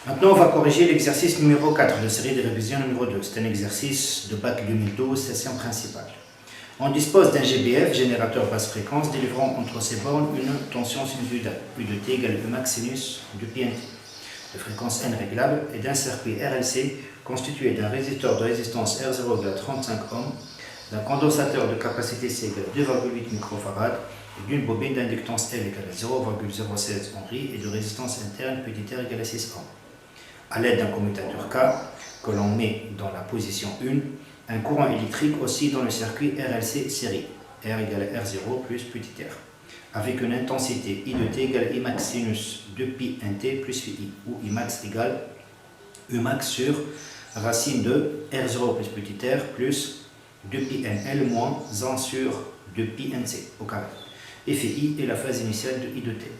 Maintenant, on va corriger l'exercice numéro 4 de série de révision numéro 2. C'est un exercice de bac 2012, session principale. On dispose d'un GBF, générateur basse fréquence, délivrant entre ses bornes une tension sinusoïdale, U de t égale E max sinus de pi nt, de fréquence n réglable, et d'un circuit RLC constitué d'un résisteur de résistance R0 égale 35 ohms, d'un condensateur de capacité C égale 2,8 microfarad, et d'une bobine d'inductance L égale 0,016 Henry et de résistance interne petit r égale 6 ohms. À l'aide d'un commutateur K que l'on met dans la position 1, un courant électrique oscille dans le circuit RLC série, R égale R0 plus petit r, avec une intensité I de t égale I max sinus de pi nt plus phi, où I max égale E max sur racine de R0 plus petit r plus 2 pi nl moins 1 sur 2 pi nc au carré. Et phi est la phase initiale de I de t.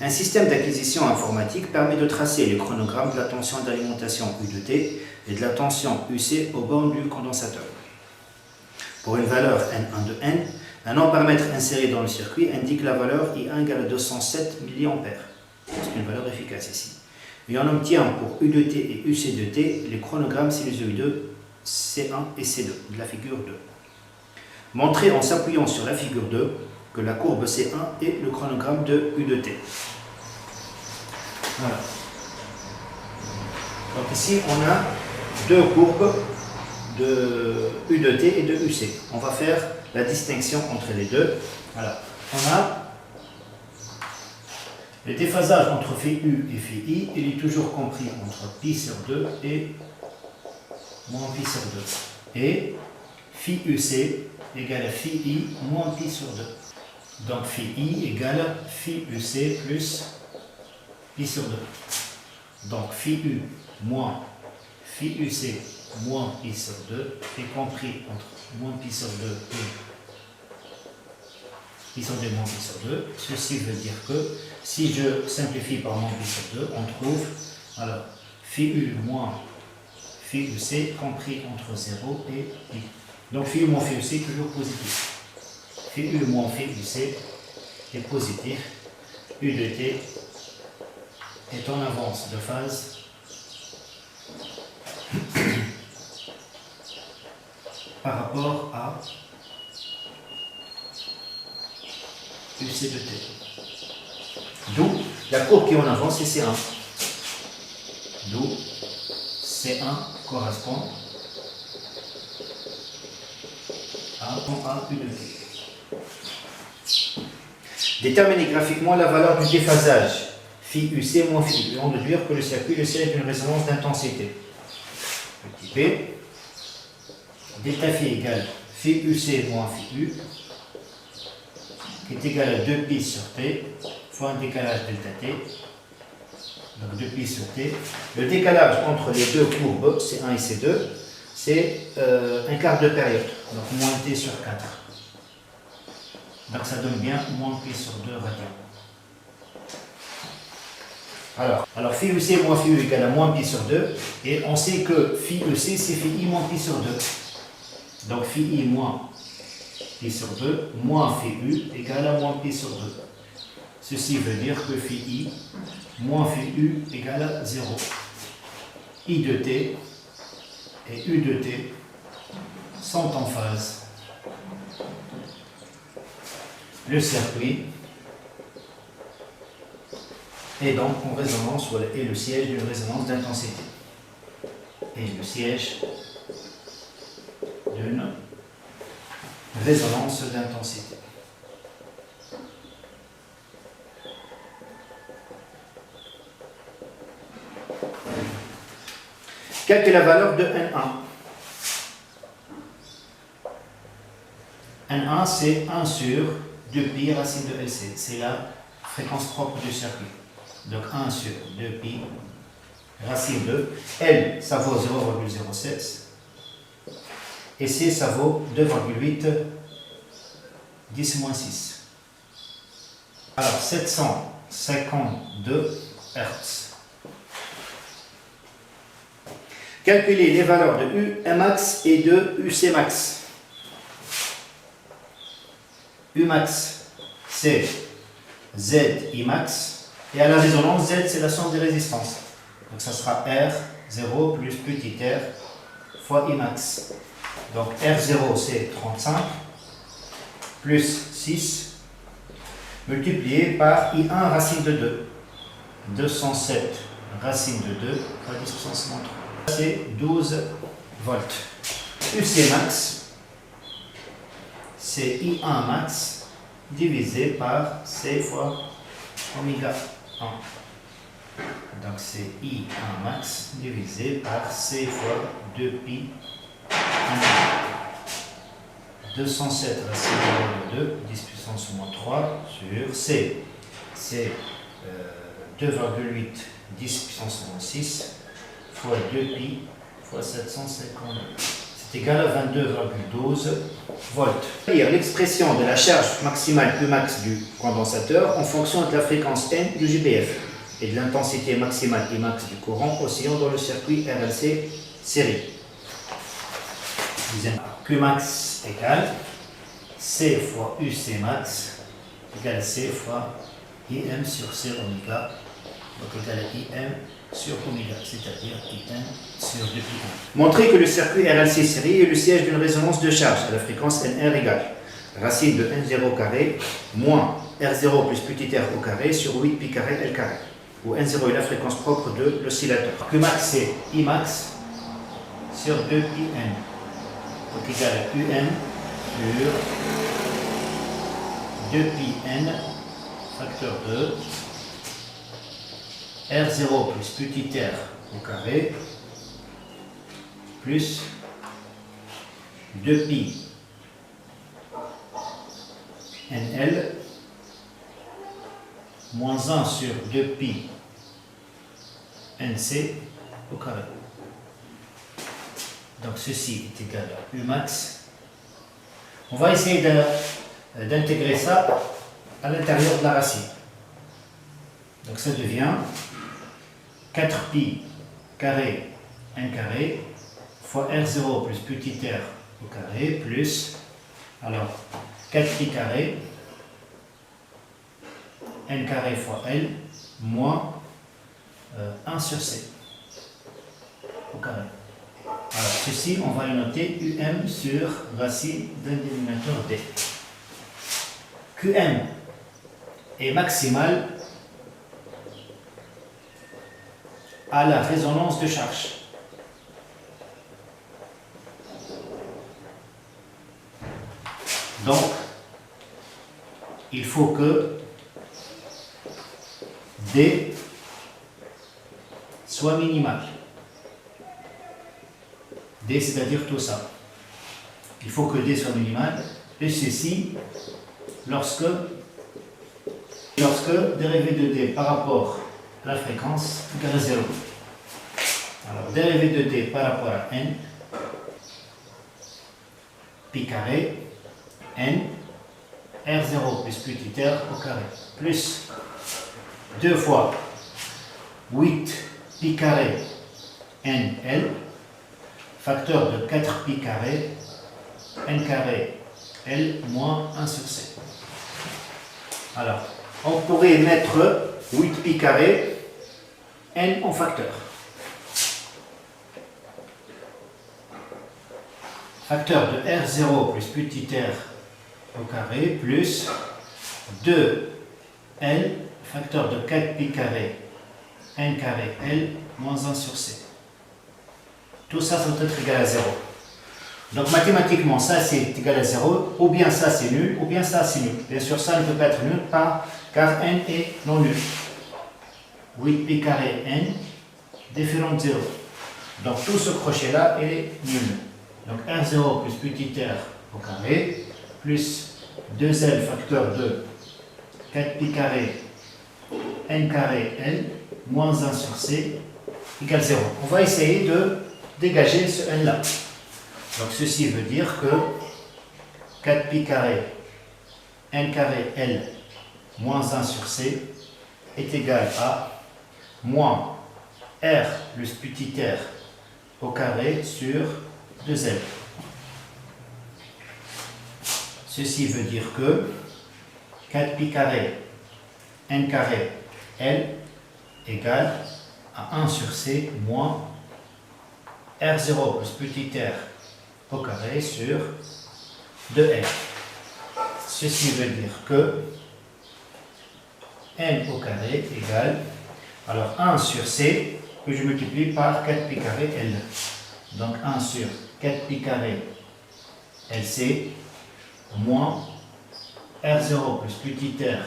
Un système d'acquisition informatique permet de tracer les chronogrammes de la tension d'alimentation U de t et de la tension UC aux bornes du condensateur. Pour une valeur N1 de N, un ampèremètre inséré dans le circuit indique la valeur I1 égale à 207 mA. C'est une valeur efficace ici. Et on obtient pour U de t et UC de t les chronogrammes sinusoïdeux C1 et C2 de la figure 2. Montrer en s'appuyant sur la figure 2 que la courbe C1 est le chronogramme de U de t. Voilà. Donc ici, on a deux courbes de U de t et de UC. On va faire la distinction entre les deux. Voilà. On a le déphasage entre phi U et phi I, il est toujours compris entre pi sur 2 et moins pi sur 2. Et phi UC égale à phi I moins pi sur 2. Donc phi I égale phi UC plus pi sur 2. Donc phi U moins phi UC moins pi sur 2 est compris entre moins pi sur 2 et pi sur 2 moins pi sur 2. Ceci veut dire que si je simplifie par moins pi sur 2, on trouve alors phi U moins phi UC compris entre 0 et pi. Donc phi U moins phi UC est toujours positif. Phi U moins phi UC est positif. U de t est en avance de phase par rapport à UC de t. D'où la courbe qui est en avance, c'est C1. D'où C1 correspond à U de t. Déterminer graphiquement la valeur du déphasage phi UC moins phi U, en déduire que le circuit le siège d'une résonance d'intensité. Petit p, delta phi égale phi UC moins phi U, qui est égal à 2pi sur t, fois un décalage delta t, donc 2pi sur t. Le décalage entre les deux courbes, C1 et C2, c'est un quart de période, donc moins t sur 4. Donc ça donne bien moins pi sur 2 radians. Alors phi UC moins phi U égale à moins pi sur 2, et on sait que phi UC c'est phi I moins pi sur 2. Donc phi I moins pi sur 2 moins phi U égale à moins pi sur 2. Ceci veut dire que phi I moins phi U égale à 0. I de t et U de t sont en phase. Le circuit est donc en résonance, et le siège d'une résonance d'intensité. Et le siège d'une résonance d'intensité. Quelle est la valeur de N1? N1 c'est 1 sur 2pi racine de LC. C'est la fréquence propre du circuit. Donc 1 sur 2pi racine de L, ça vaut 0,06. Et C, ça vaut 2,8 10-6. Alors 752 Hz. Calculer les valeurs de U max et de UC max. U max, c'est Z I max, et à la résonance, Z c'est la somme des résistances. Donc ça sera R0 plus petit r fois I max. Donc R0 c'est 35 plus 6 multiplié par I1 racine de 2. 207 racine de 2 fois 10 puissance moins 3. C'est 12 volts. UC max, c'est I1 max divisé par C fois oméga 1. Donc c'est I1 max divisé par C fois 2pi 207 racine de 2, 10 puissance moins 3 sur C. C'est 2,8 10 puissance moins 6 fois 2pi fois 752. C'est égal à 22,12 volts. Lire l'expression de la charge maximale Qmax du condensateur en fonction de la fréquence N du GBF et de l'intensité maximale Imax du courant oscillant dans le circuit RLC série. Qmax égale C fois UC max égale C fois IM sur C oméga, donc égal à IM sur oméga, c'est-à-dire IM sur 2pi1. Montrer que le circuit RLC série est le siège d'une résonance de charge à la fréquence NR égale racine de N0 carré moins R0 plus petit r au carré sur 8pi carré L carré, où N0 est la fréquence propre de l'oscillateur. Qmax c'est Imax sur 2pi_n, donc égal à UM sur 2pi_n facteur 2 R0 plus petit r au carré plus 2pi NL moins 1 sur 2pi NC au carré. Donc ceci est égal à Umax. On va essayer d'intégrer ça à l'intérieur de la racine. Donc ça devient 4pi carré n carré fois R0 plus petit r au carré plus, alors 4pi carré n carré fois L moins 1 sur C au carré. Alors ceci, on va le noter UM sur racine d'un dénominateur D. QM est maximal à la résonance de charge. Donc, il faut que D soit minimal. D, c'est-à-dire tout ça. Il faut que D soit minimal, et ceci lorsque dérivé de D par rapport à la fréquence égale à 0. Alors, dérivé de D par rapport à N, pi carré, N, R0 plus petit r au carré, plus 2 fois 8 pi carré N, L, facteur de 4 pi carré N carré L moins 1 sur C. Alors, on pourrait mettre 8 pi carré N en facteur. Facteur de R0 plus petit r au carré plus 2 L, facteur de 4 pi carré N carré L moins 1 sur C. Tout ça doit être égal à 0. Donc mathématiquement, ça c'est égal à 0, ou bien ça c'est nul, ou bien ça c'est nul. Bien sûr, ça ne peut pas être nul, car n est non nul. 8 pi carré n, différent de 0. Donc tout ce crochet-là est nul. Donc R0 plus petit r au carré, plus 2L facteur de 4 pi carré n carré L, moins 1 sur C, égale 0. On va essayer de dégager ce n-là. Donc ceci veut dire que 4 pi carré n carré L moins 1 sur C est égal à moins R plus petit r au carré sur 2L. Ceci veut dire que 4 pi carré n carré L égale à 1 sur C moins R0 plus petit r au carré sur 2R. Ceci veut dire que n au carré égale, alors 1 sur C que je multiplie par 4pi carré L. Donc 1 sur 4pi carré LC moins R0 plus petit r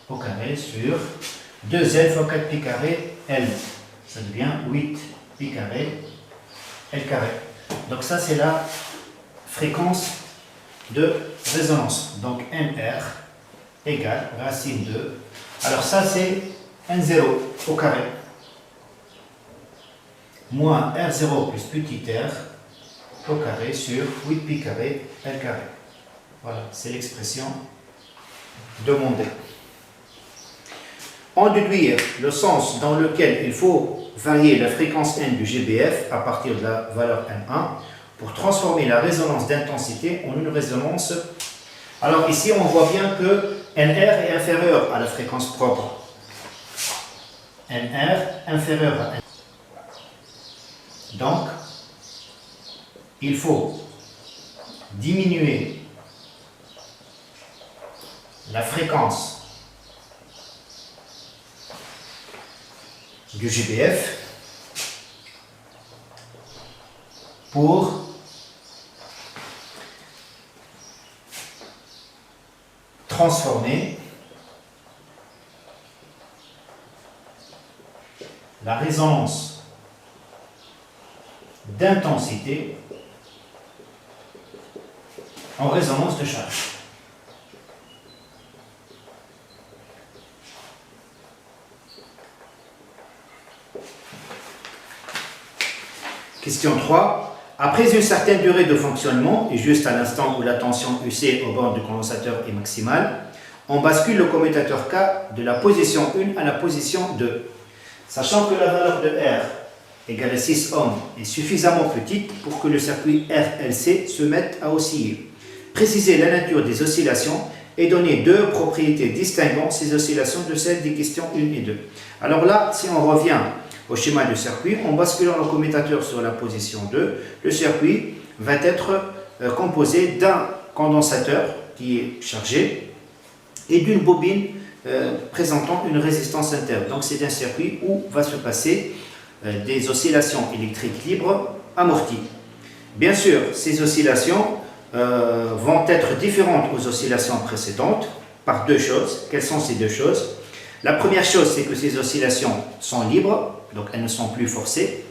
au carré sur 2L fois 4pi carré L. Ça devient 8pi carré L carré. Donc ça c'est la fréquence de résonance. Donc NR égale racine de... Alors ça c'est N0 au carré moins R0 plus petit r au carré sur 8pi carré L carré. Voilà, c'est l'expression demandée. En déduire le sens dans lequel il faut varier la fréquence N du GBF à partir de la valeur N1 pour transformer la résonance d'intensité en une résonance. Alors ici on voit bien que NR est inférieur à la fréquence propre. NR inférieur à N. Donc il faut diminuer la fréquence du GBF pour transformer la résonance d'intensité en résonance de charge. Question 3. Après une certaine durée de fonctionnement, et juste à l'instant où la tension UC au bord du condensateur est maximale, on bascule le commutateur K de la position 1 à la position 2. Sachant que la valeur de R égale à 6 ohms est suffisamment petite pour que le circuit RLC se mette à osciller. Préciser la nature des oscillations et donner deux propriétés distinguant ces oscillations de celles des questions 1 et 2. Alors là, si on revient au schéma du circuit, en basculant le commutateur sur la position 2, le circuit va être composé d'un condensateur qui est chargé et d'une bobine présentant une résistance interne. Donc c'est un circuit où va se passer des oscillations électriques libres amorties. Bien sûr, ces oscillations vont être différentes aux oscillations précédentes par deux choses. Quelles sont ces deux choses? La première chose, c'est que ces oscillations sont libres, donc elles ne sont plus forcées.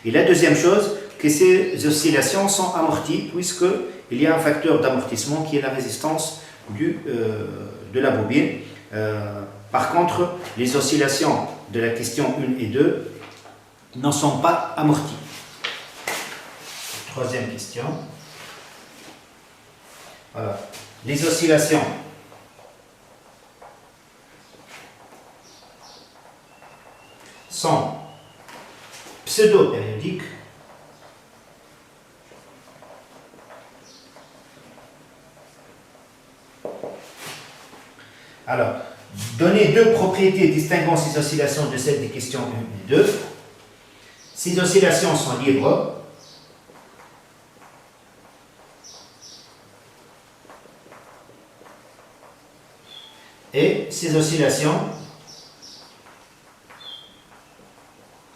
Et la deuxième chose, que ces oscillations sont amorties, puisqu'il y a un facteur d'amortissement qui est la résistance de la bobine. Par contre, les oscillations de la question 1 et 2 n'en sont pas amorties. Troisième question. Voilà. Les oscillations sont pseudo-périodiques Alors, donner deux propriétés distinguant ces oscillations de celles des questions 1 et 2. Ces oscillations sont libres. Et ces oscillations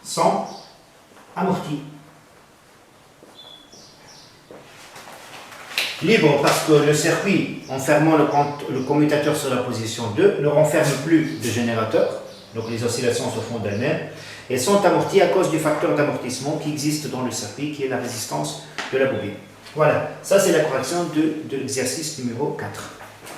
sont amorties. Libre parce que le circuit, en fermant le commutateur sur la position 2, ne renferme plus de générateur, donc les oscillations se font d'elles-mêmes, et sont amorties à cause du facteur d'amortissement qui existe dans le circuit, qui est la résistance de la bobine. Voilà, ça c'est la correction de l'exercice numéro 4.